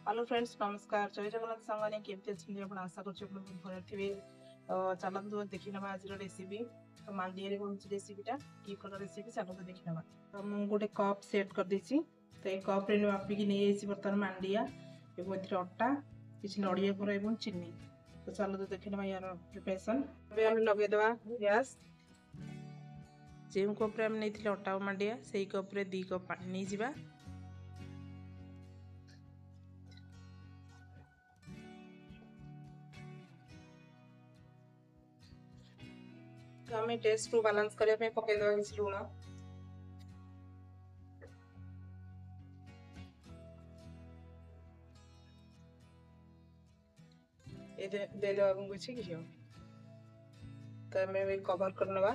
hello friends नमस्कार जय जगन्नाथ सांगने केमती अच्छे आप आशा कर थे चलतु देखी ना आज रेसिपी तो मांडिया कौन रेसिपीटा कि कलर रेसिपी चलते देखी ना तो मुझे गोटे कप सेट कर देसी तो ये कप रे मापिकी नहीं बर्तमान मांडिया एवं अटा किसी नड़िया पुर और चीनी तो चलते देखी ना यार प्रिपरेसन लगेदा गैस जो कप नहीं अटा और मांडिया से कप 2 कप पानी नहीं जावा तो आम टेस्ट को बालांस करने पकईदे किसी लुण देदेवा किसी घी तो आम कवर करनवा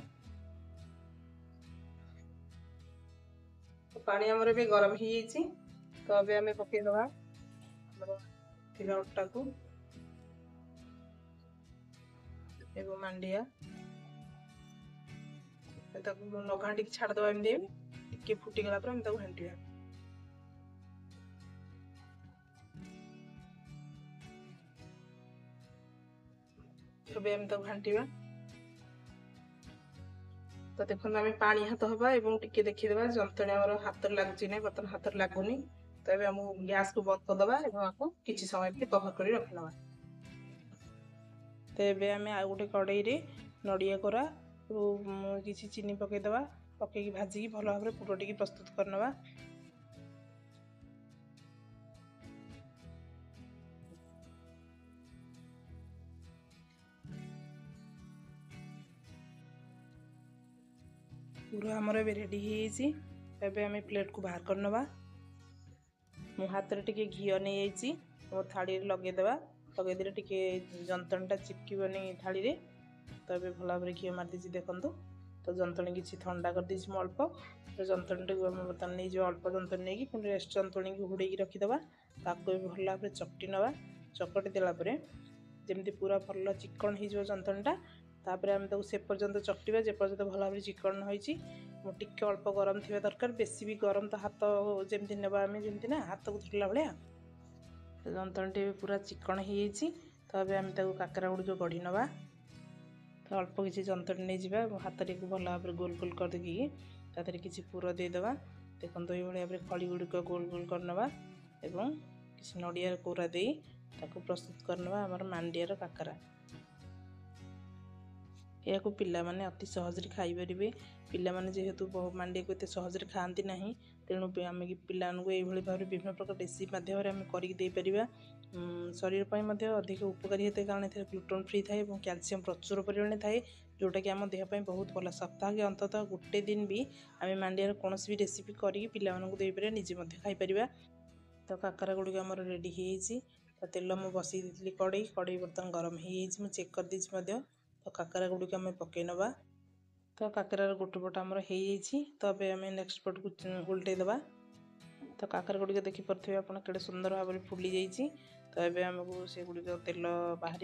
तो पानी आमर भी गरम हो तो अबे आम पकईदवा अटा को एवं मांडिया नघाटी छाड़दे एमती फुटीगला घाटा घाटा तो देखो आम पानी हाथ हवा और टिके देखीदे जंतणी आम हाथ लगुच ना बर्तमान हाथ लगुनि तो ये आम गैस को बंद करदे आपको किसी समय कवर कर रखना तो ये आम आ गोटे कड़े नड़िया कोरा किसी चीनी पकईदे पकई भाजिकी भल भाव में पुर टी प्रस्तुत करनवा पूरा आमर ए रेडी हो प्लेट को बाहर करनवा मो हाथ में टे घी नहीं मो थाड़ी लगेदे लगेदे टे जंतणीटा चिपकनी थाड़ी तो ये भल भाव घी मारदी देखु तो जंतणी किसी ठंडा कर दी अल्प तो जंतणी को बर्तमान नहीं अल्प जंतणी नहीं पुणी रेस्ट जंतणी को घोड़े रखीदे ताको भल भाव चकटी नवा चकटी देलापर जमी पूरा भल चिकन हो जंतणीटा तापर आम से पर्यंत चकटा जेपर्यंत भल भाव चिकन होती टिके अल्प गरम थी दरकार बेसी भी गरम तो हाथ जमी ना आम जमी ना हाथ को धरला भाया जंतणी पूरा चिकन हो तो अब आम काकरा गुड़ गढ़ी नवा तो अल्प किसी जंतणी नहीं जावा हाथ को भल भाव गोल गोल कर देखिए तादे किसी पुर देदेवा देखो ये भाव खड़ी गुड़िक गोल गोल करनवा एवं किसी नड़िया कोरा दे प्रस्तुत करनवा आमर मांडियार काकरा या पिला माने अति सहज खाईपर पिलाने जेहेतु मांडिया को एत सहज खाती ना तेणु आम पिला ये भाव विभिन्न प्रकार रेसिपी मध्यम करपर शरीर पर अधिक उपकारी होता है कारण ये ग्लूटेन फ्री थाए कैल्शियम प्रचुर परिमाण थाए जोटा कि आम देह बहुत भल सप्ताह के अंततः गोटे दिन भी आम मांडियार कौन भी रेसिपी करके पिलापर निजे खाईपर तो काकरा गुड़िक आम रेडी हो तेल मुझे बसई दी कड़े कड़े बर्तमान गरम हो चेक कर दी तो काकरा गुड़िक आम पकई नवा तो काकरार गोटे पट आमर हो तो अब आम नेक्स्ट पट को उल्टे देवा तो काकरा गुड़िक देखिपे आप के सुंदर भाव में फुली जाइए तो ये आमको से गुड़िक तेल बाहर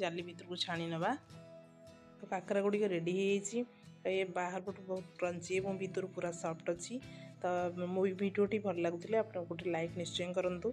जाली भीतर को छाणी नवा तो काकरा गुड़िक रेडी हो ये बाहर पट बहुत क्रंची और भीतर पूरा सॉफ्ट अच्छी तो मो भिडियोटी भल लगुले आप गोटे लाइक निश्चय करूँ